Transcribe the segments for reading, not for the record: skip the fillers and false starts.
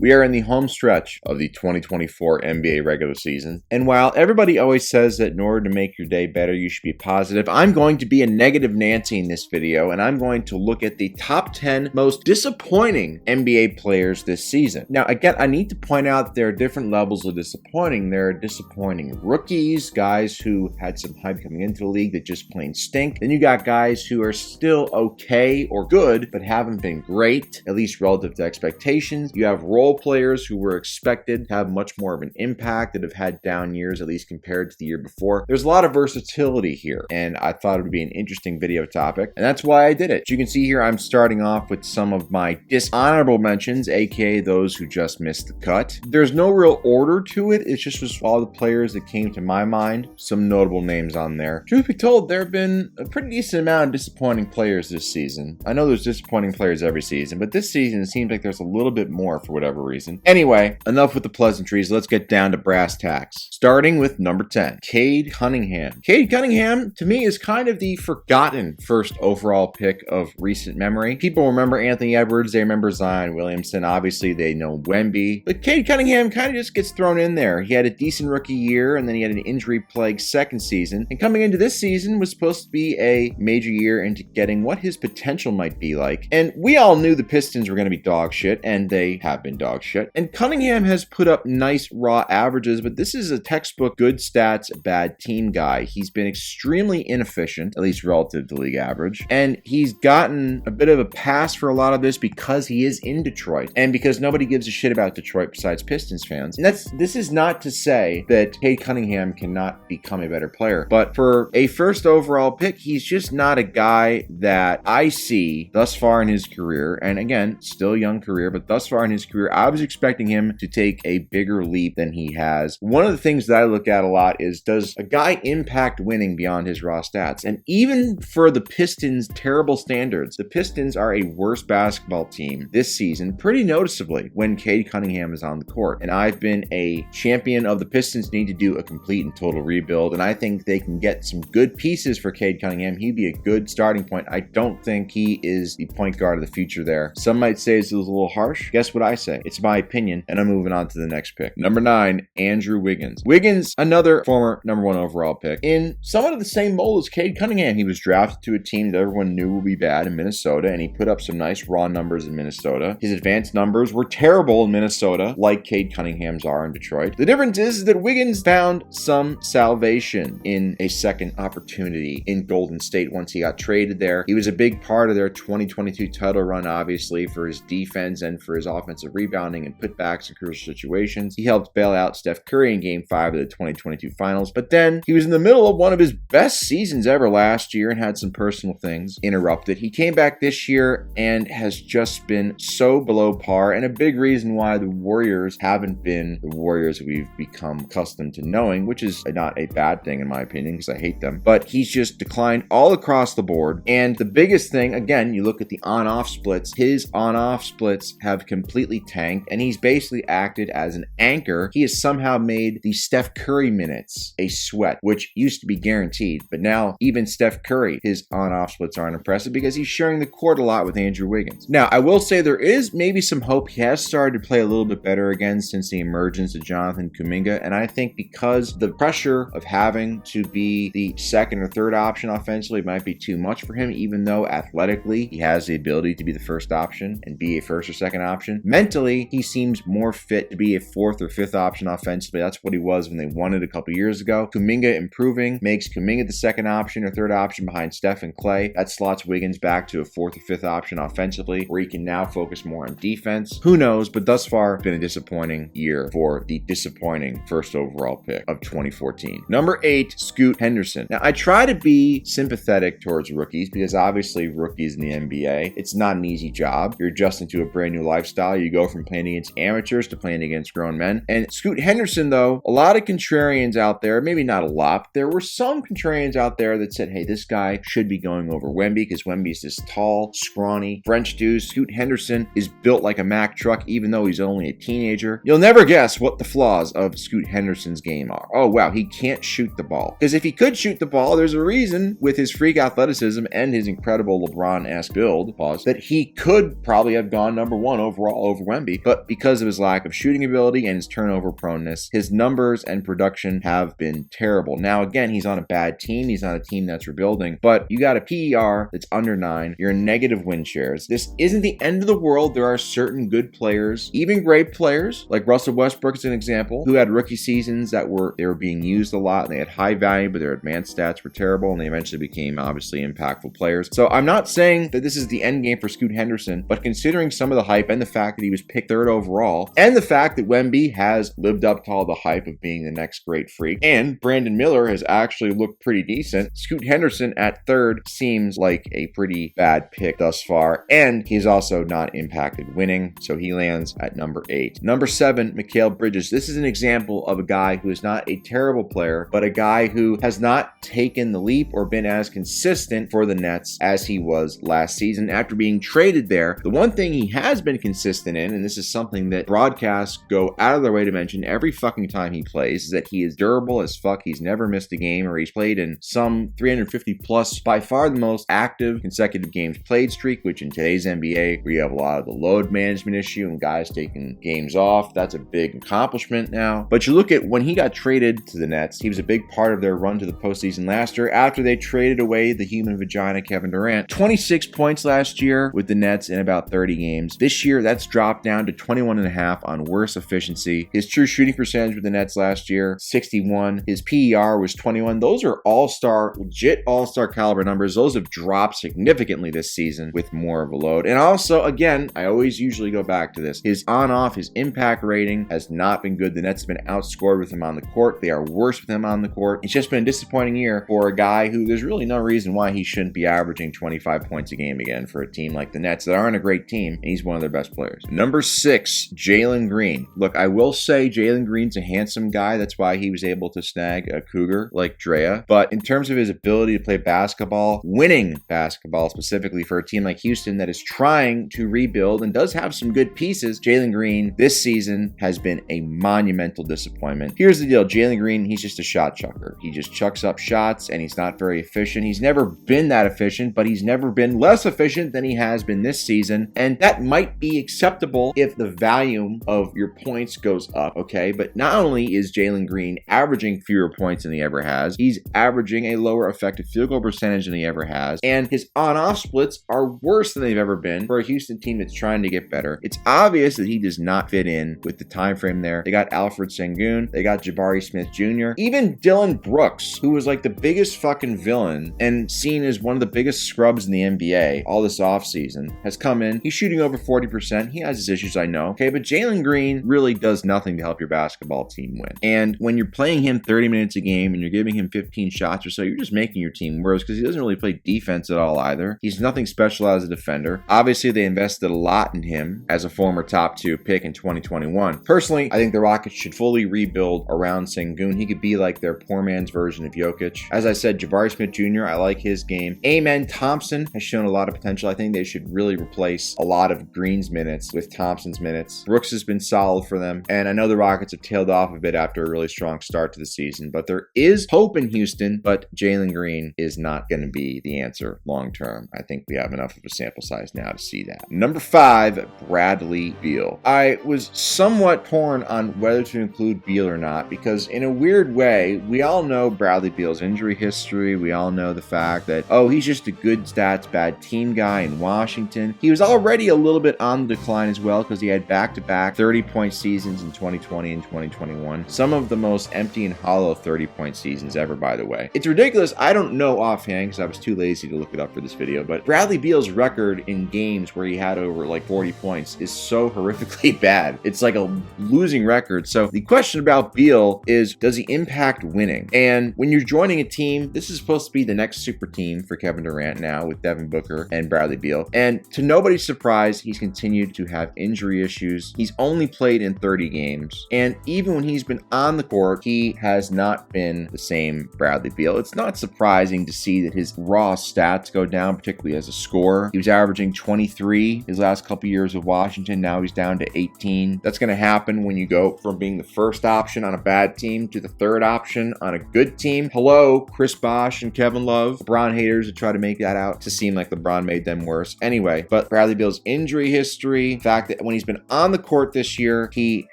We are in the home stretch of the 2024 NBA regular season, and while everybody always says that in order to make your day better, you should be positive, I'm going to be a negative Nancy in this video, and I'm going to look at the top 10 most disappointing NBA players this season. Now, again, I need to point out there are different levels of disappointing. There are disappointing rookies, guys who had some hype coming into the league that just plain stink. Then you got guys who are still okay or good, but haven't been great, at least relative to expectations. You have role players who were expected to have much more of an impact that have had down years, at least compared to the year before. There's a lot of versatility here, and I thought it would be an interesting video topic, and that's why I did it. As you can see here, I'm starting off with some of my dishonorable mentions, aka those who just missed the cut. There's no real order to it. It's just was all the players that came to my mind. Some notable names on there. Truth be told, there have been a pretty decent amount of disappointing players this season. I know there's disappointing players every season, but this season it seems like there's a little bit more for whatever reason. Anyway, enough with the pleasantries. Let's get down to brass tacks. Starting with number 10, Cade Cunningham. Cade Cunningham, to me, is kind of the forgotten first overall pick of recent memory. People remember Anthony Edwards, they remember Zion Williamson, obviously they know Wemby, but Cade Cunningham kind of just gets thrown in there. He had a decent rookie year, and then he had an injury-plagued second season, and coming into this season was supposed to be a major year into getting what his potential might be like. And we all knew the Pistons were going to be dog shit, and they have been dog shit. And Cunningham has put up nice raw averages, but this is a textbook good stats, bad team guy. He's been extremely inefficient, at least relative to league average, and he's gotten a bit of a pass for a lot of this because he is in Detroit, and because nobody gives a shit about Detroit besides Pistons fans. And this is not to say that Cade Cunningham cannot become a better player, but for a first overall pick, he's just not a guy that I see thus far in his career. And again, still young career, but thus far in his career, I was expecting him to take a bigger leap than he has. One of the things that I look at a lot is, does a guy impact winning beyond his raw stats? And even for the Pistons' terrible standards, the Pistons are a worse basketball team this season pretty noticeably when Cade Cunningham is on the court. And I've been a champion of the Pistons need to do a complete and total rebuild, and I think they can get some good pieces for Cade Cunningham. He'd be a good starting point. I don't think he is the point guard of the future there. Some might say it's a little harsh. Guess what I say? It's my opinion, and I'm moving on to the next pick. Number 9, Andrew Wiggins. Wiggins, another former number 1 overall pick, in somewhat of the same mold as Cade Cunningham. He was drafted to a team that everyone knew would be bad in Minnesota, and he put up some nice raw numbers in Minnesota. His advanced numbers were terrible in Minnesota, like Cade Cunningham's are in Detroit. The difference is that Wiggins found some salvation in a second opportunity in Golden State once he got traded there. He was a big part of their 2022 title run, obviously, for his defense and for his offensive rebounding and putbacks in crucial situations. He helped bail out Steph Curry in Game 5 of the 2022 finals, but then he was in the middle of one of his best seasons ever last year and had some personal things interrupted. He came back this year and has just been so below par, and a big reason why the Warriors haven't been the Warriors that we've become accustomed to knowing, which is not a bad thing in my opinion because I hate them, but he's just declined all across the board. And the biggest thing, again, you look at the on-off splits, his on-off splits have completely tanked, and he's basically acted as an anchor. He has somehow made the Steph Curry minutes a sweat, which used to be guaranteed, but now even Steph Curry, his on-off splits aren't impressive because he's sharing the court a lot with Andrew Wiggins. Now, I will say there is maybe some hope. He has started to play a little bit better again since the emergence of Jonathan Kuminga, and I think because the pressure of having to be the second or third option offensively might be too much for him, even though athletically he has the ability to be the first option and be a first or second option. Mentally, he seems more fit to be a fourth or fifth option offensively. That's what he was when they won it a couple years ago. Kuminga improving makes Kuminga the second option or third option behind Steph and Clay. That slots Wiggins back to a fourth or fifth option offensively, where he can now focus more on defense. Who knows, but thus far, it's been a disappointing year for the disappointing first overall pick of 2014. Number 8, Scoot Henderson. Now, I try to be sympathetic towards rookies because obviously rookies in the NBA, it's not an easy job. You're adjusting to a brand new lifestyle. You go from playing against amateurs to playing against grown men. And Scoot Henderson, though, a lot of contrarians out there, maybe not a lot, but there were some contrarians out there that said, hey, this guy should be going over Wemby because Wemby's this tall, scrawny French dude. Scoot Henderson is built like a Mack truck, even though he's only a teenager. You'll never guess what the flaws of Scoot Henderson's game are. Oh, wow, he can't shoot the ball. Because if he could shoot the ball, there's a reason with his freak athleticism and his incredible LeBron-esque build, pause, that he could probably have gone number 1 overall over Wemby. Wemby, but because of his lack of shooting ability and his turnover proneness, his numbers and production have been terrible. Now, again, he's on a bad team. He's on a team that's rebuilding, but you got a PER that's under 9. You're in negative win shares. This isn't the end of the world. There are certain good players, even great players, like Russell Westbrook is an example, who had rookie seasons that were being used a lot and they had high value, but their advanced stats were terrible and they eventually became obviously impactful players. So I'm not saying that this is the end game for Scoot Henderson, but considering some of the hype and the fact that he was picked 3rd overall and the fact that Wemby has lived up to all the hype of being the next great freak and Brandon Miller has actually looked pretty decent, Scoot Henderson at 3rd seems like a pretty bad pick thus far, and he's also not impacted winning, so he lands at number 8. Number 7, Mikal Bridges. This is an example of a guy who is not a terrible player, but a guy who has not taken the leap or been as consistent for the Nets as he was last season after being traded there. The one thing he has been consistent in, and this is something that broadcasts go out of their way to mention every fucking time he plays, is that he is durable as fuck. He's never missed a game, or he's played in some 350 plus, by far the most active consecutive games played streak, which in today's NBA, where you have a lot of the load management issue and guys taking games off, that's a big accomplishment now. But you look at when he got traded to the Nets, he was a big part of their run to the postseason last year after they traded away the human vagina Kevin Durant. 26 points last year with the Nets in about 30 games. This year, that's dropped down to 21.5 on worse efficiency. His true shooting percentage with the Nets last year, 61. His PER was 21. Those are all-star, legit all-star caliber numbers. Those have dropped significantly this season with more of a load. And also, again, I always usually go back to this. His on-off, his impact rating has not been good. The Nets have been outscored with him on the court. They are worse with him on the court. It's just been a disappointing year for a guy who there's really no reason why he shouldn't be averaging 25 points a game again for a team like the Nets that aren't a great team, and he's one of their best players. Number 6, Jalen Green. Look, I will say Jalen Green's a handsome guy. That's why he was able to snag a cougar like Drea. But in terms of his ability to play basketball, winning basketball specifically for a team like Houston that is trying to rebuild and does have some good pieces, Jalen Green this season has been a monumental disappointment. Here's the deal. Jalen Green, he's just a shot chucker. He just chucks up shots and he's not very efficient. He's never been that efficient, but he's never been less efficient than he has been this season. And that might be acceptable if the volume of your points goes up, okay? But not only is Jalen Green averaging fewer points than he ever has, he's averaging a lower effective field goal percentage than he ever has. And his on-off splits are worse than they've ever been for a Houston team that's trying to get better. It's obvious that he does not fit in with the time frame there. They got Alfred Sengun. They got Jabari Smith Jr. Even Dylan Brooks, who was like the biggest fucking villain and seen as one of the biggest scrubs in the NBA all this offseason, has come in. He's shooting over 40%. He has his issues, I know. Okay, but Jalen Green really does nothing to help your basketball team win. And when you're playing him 30 minutes a game and you're giving him 15 shots or so, you're just making your team worse because he doesn't really play defense at all either. He's nothing special as a defender. Obviously, they invested a lot in him as a former top 2 pick in 2021. Personally, I think the Rockets should fully rebuild around Sengun. He could be like their poor man's version of Jokic. As I said, Jabari Smith Jr., I like his game. Amen Thompson has shown a lot of potential. I think they should really replace a lot of Green's minutes with Thompson's minutes. Brooks has been solid for them, and I know the Rockets have tailed off a bit after a really strong start to the season, but there is hope in Houston, but Jalen Green is not going to be the answer long term. I think we have enough of a sample size now to see that. Number 5, Bradley Beal. I was somewhat torn on whether to include Beal or not because in a weird way, we all know Bradley Beal's injury history. We all know the fact that, oh, he's just a good stats, bad team guy in Washington. He was already a little bit on the decline as well because he had back-to-back 30-point seasons in 2020 and 2021. Some of the most empty and hollow 30-point seasons ever, by the way. It's ridiculous. I don't know offhand because I was too lazy to look it up for this video, but Bradley Beal's record in games where he had over like 40 points is so horrifically bad. It's like a losing record. So the question about Beal is, does he impact winning? And when you're joining a team, this is supposed to be the next super team for Kevin Durant now with Devin Booker and Bradley Beal. And to nobody's surprise, he's continued to have injury issues. He's only played in 30 games. And even when he's been on the court, he has not been the same Bradley Beal. It's not surprising to see that his raw stats go down, particularly as a scorer. He was averaging 23 his last couple years of Washington. Now he's down to 18. That's going to happen when you go from being the first option on a bad team to the third option on a good team. Hello, Chris Bosh and Kevin Love. LeBron haters would try to make that out to seem like LeBron made them worse. Anyway, but Bradley Beal's injury history, the fact that that when he's been on the court this year, he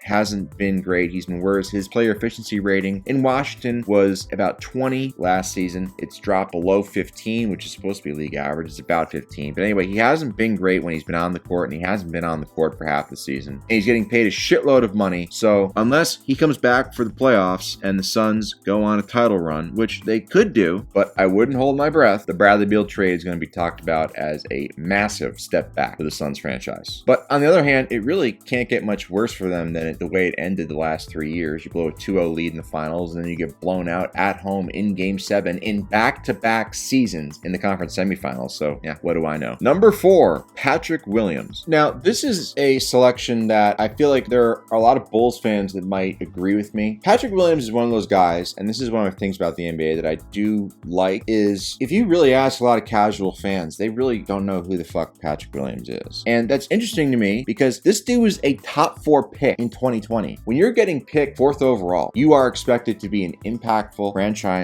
hasn't been great. He's been worse. His player efficiency rating in Washington was about 20 last season. It's dropped below 15, which is supposed to be league average. It's about 15. But anyway, he hasn't been great when he's been on the court, and he hasn't been on the court for half the season. And he's getting paid a shitload of money. So unless he comes back for the playoffs and the Suns go on a title run, which they could do, but I wouldn't hold my breath, the Bradley Beal trade is going to be talked about as a massive step back for the Suns franchise. But on the other hand, it really can't get much worse for them than the way it ended the last 3 years. You blow a 2-0 lead in the finals, and then you get blown out at home in Game 7 in back-to-back seasons in the conference semifinals. So yeah, what do I know? Number 4, Patrick Williams. Now, this is a selection that I feel like there are a lot of Bulls fans that might agree with me. Patrick Williams is one of those guys, and this is one of the things about the NBA that I do like, is if you really ask a lot of casual fans, they really don't know who the fuck Patrick Williams is. And that's interesting to me because this dude was a top 4 pick in 2020. When you're getting picked 4th overall, you are expected to be an impactful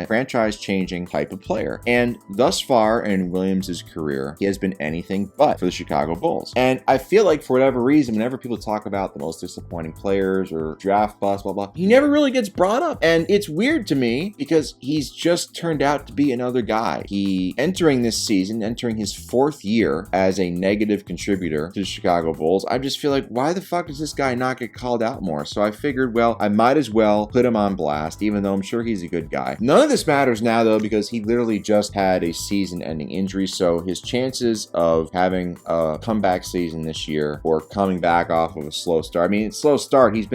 franchise-changing type of player. And thus far in Williams' career, he has been anything but for the Chicago Bulls. And I feel like for whatever reason, whenever people talk about the most disappointing players or draft bust, blah, blah, he never really gets brought up. And it's weird to me because he's just turned out to be another guy. He, entering this season, entering his 4th year as a negative contributor to the Chicago Bulls, I just feel like, why the fuck does this guy not get called out more? So I figured, well, I might as well put him on blast, even though I'm sure he's a good guy. None of this matters now, though, because he literally just had a season-ending injury, so his chances of having a comeback season this year or coming back off of a slow start, I mean, it's slow start. He's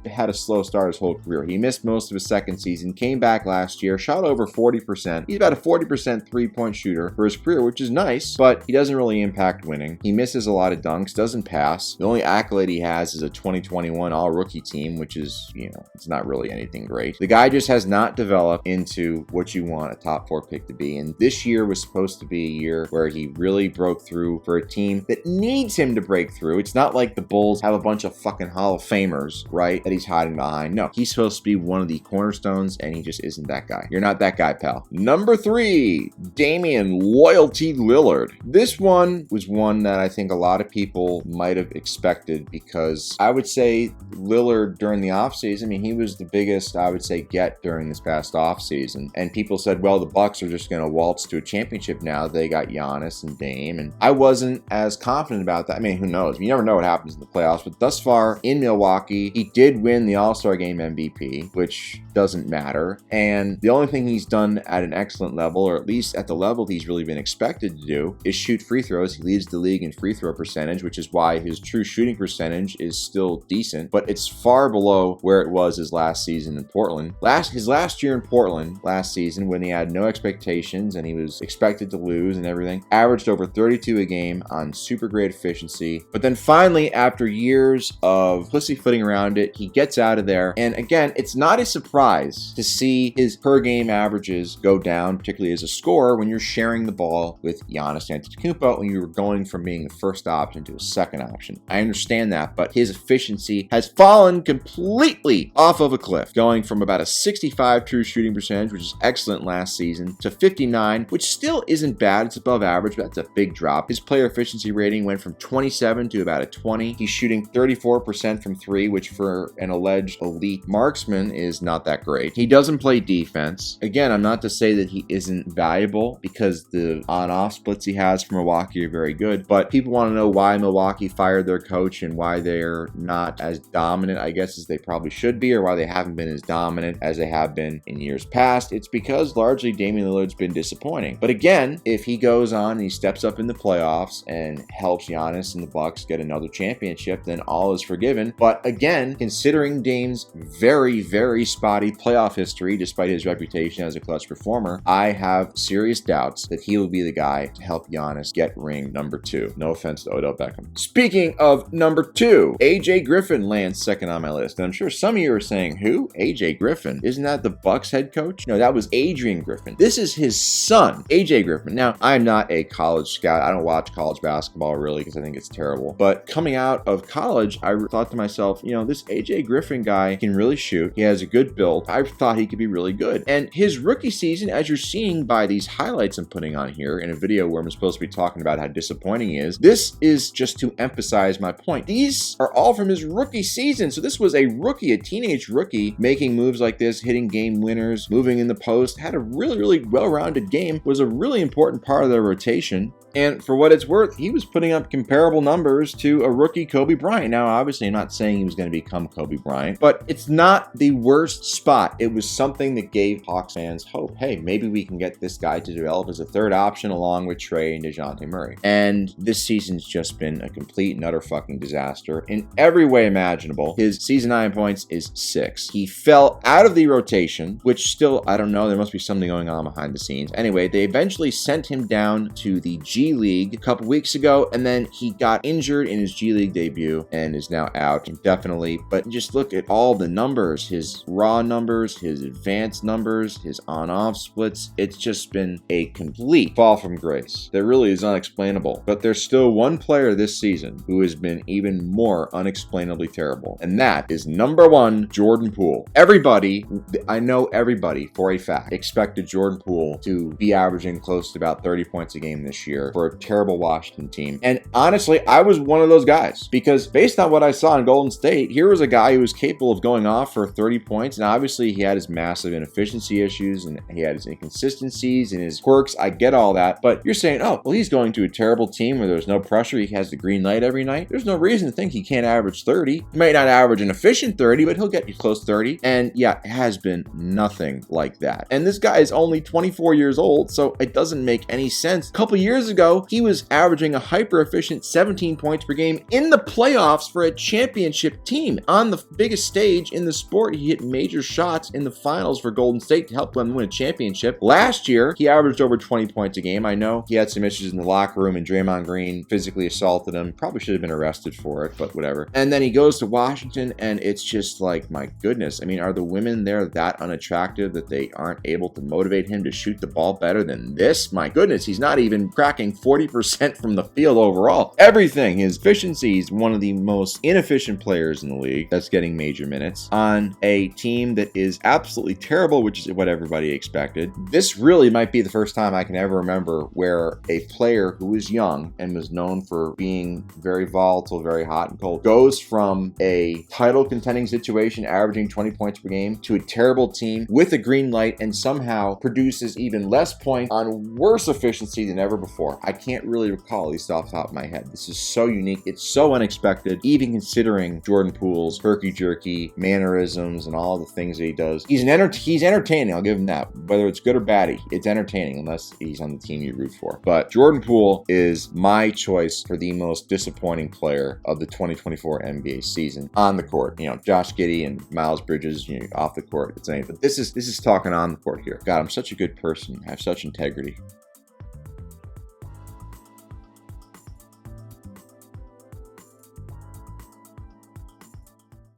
had a slow start his whole career. He missed most of his second season, came back last year, shot over 40%. He's about a 40% three-point shooter for his career, which is nice, but he doesn't really impact winning. He misses a lot of dunks, doesn't pass. The only accolade he has is a 2021 all-rookie team, which is, you know, it's not really anything great. The guy just has not developed into what you want a top 4 pick to be, and this year was supposed to be a year where he really broke through for a team that needs him to break through. It's not like the Bulls have a bunch of fucking Hall of Famers, right, that he's hiding behind. No, he's supposed to be one of the cornerstones, and he just isn't that guy. You're not that guy, pal. Number 3, Damian Loyalty Lillard. This one was one that I think a lot of people might have expected because I would say Lillard during the offseason, I mean, he was the biggest, I would say, get during this past offseason. And people said, well, the Bucks are just going to waltz to a championship now. They got Giannis and Dame. And I wasn't as confident about that. I mean, who knows? You never know what happens in the playoffs. But thus far in Milwaukee, he did win the All-Star Game MVP, which doesn't matter. And the only thing he's done at an excellent level, or at least at the level he's really been expected to do, is shoot free throws. He leads the league in free throw percentage, which is why his true shooting percentage is still decent, but it's far below where it was his last season in Portland. His last year in Portland, last season, when he had no expectations and he was expected to lose and everything, averaged over 32 a game on super great efficiency. But then finally, after years of pussyfooting around it, he gets out of there. And again, it's not a surprise to see his per game averages go down, particularly as a scorer, when you're sharing the ball with Giannis Antetokounmpo, when you were going from being the first option to a second option. I understand that, but his efficiency has fallen completely off of a cliff, going from about a 65 true shooting percentage, which is excellent last season, to 59, which still isn't bad. It's above average, but that's a big drop. His player efficiency rating went from 27 to about a 20. He's shooting 34% from 3, which for an alleged elite marksman is not that great. He doesn't play defense. Again, I'm not to say that he isn't valuable because the on-off splits he has for Milwaukee are very good, but people want to know why Milwaukee fired their coach and why they're not as dominant, I guess, as they probably should be, or why they haven't been as dominant as they have been in years past. It's because largely Damian Lillard's been disappointing. But again, if he goes on and he steps up in the playoffs and helps Giannis and the Bucks get another championship, then all is forgiven. But again, considering Dame's very, very spotty playoff history, despite his reputation as a clutch performer, I have serious doubts that he will be the guy to help Giannis get ring number 2. No offense to Odell Beckham. Speaking of number 2, AJ Griffin lands second on my list. And I'm sure some of you are saying, who? AJ Griffin? Isn't that the Bucks head coach? No, that was Adrian Griffin. This is his son, AJ Griffin. Now, I'm not a college scout. I don't watch college basketball really because I think it's terrible. But coming out of college, I thought to myself, you know, this AJ Griffin guy can really shoot. He has a good build. I thought he could be really good. And his rookie season, as you're seeing by these highlights I'm putting on here in a video where I'm supposed to be talking about how disappointing he is, this is just to emphasize emphasize my point. These are all from his rookie season. So this was a rookie, a teenage rookie, making moves like this, hitting game winners, moving in the post, had a really, really well-rounded game, was a really important part of their rotation. And for what it's worth, he was putting up comparable numbers to a rookie Kobe Bryant. Now, obviously, I'm not saying he was going to become Kobe Bryant, but it's not the worst spot. It was something that gave Hawks fans hope. Hey, maybe we can get this guy to develop as a third option along with Trey and DeJounte Murray. And this season's just been a complete and utter fucking disaster in every way imaginable. His season high in points is 6. He fell out of the rotation, which still, I don't know, there must be something going on behind the scenes. Anyway, they eventually sent him down to the G League a couple weeks ago, and then he got injured in his G League debut and is now out indefinitely. But just look at all the numbers, his raw numbers, his advanced numbers, his on-off splits. It's just been a complete fall from grace that really is unexplainable. But there's still one player this season who has been even more unexplainably terrible, and that is number 1, Jordan Poole. Everybody, I know everybody for a fact, expected Jordan Poole to be averaging close to about 30 points a game this year for a terrible Washington team. And honestly, I was one of those guys, because based on what I saw in Golden State, here was a guy who was capable of going off for 30 points. And obviously he had his massive inefficiency issues and he had his inconsistencies and his quirks. I get all that, but you're saying, oh, well, he's going to a terrible team where there's no pressure. He has the green light every night. There's no reason to think he can't average 30. He might not average an efficient 30, but he'll get you close to 30. And yeah, it has been nothing like that. And this guy is only 24 years old, so it doesn't make any sense. A couple years ago, he was averaging a hyper-efficient 17 points per game in the playoffs for a championship team. On the biggest stage in the sport, he hit major shots in the finals for Golden State to help them win a championship. Last year, he averaged over 20 points a game. I know he had some issues in the locker room and Draymond Green physically assaulted him. Probably should have been arrested for it, but whatever. And then he goes to Washington and it's just like, my goodness. I mean, are the women there that unattractive that they aren't able to motivate him to shoot the ball better than this? My goodness, he's not even cracking 40% from the field overall. Everything, his efficiency, he's one of the most inefficient players in the league that's getting major minutes on a team that is absolutely terrible, which is what everybody expected. This really might be the first time I can ever remember where a player who was young and was known for being very volatile, very hot and cold, goes from a title contending situation averaging 20 points per game to a terrible team with a green light and somehow produces even less points on worse efficiency than ever before. I can't really recall, at least off the top of my head. This is so unique. It's so unexpected, even considering Jordan Poole's herky-jerky mannerisms and all the things that he does. He's entertaining, I'll give him that. Whether it's good or bad, it's entertaining unless he's on the team you root for. But Jordan Poole is my choice for the most disappointing player of the 2024 NBA season on the court. You know, Josh Giddey and Miles Bridges, you know, off the court, it's anything. But this is talking on the court here. God, I'm such a good person. I have such integrity.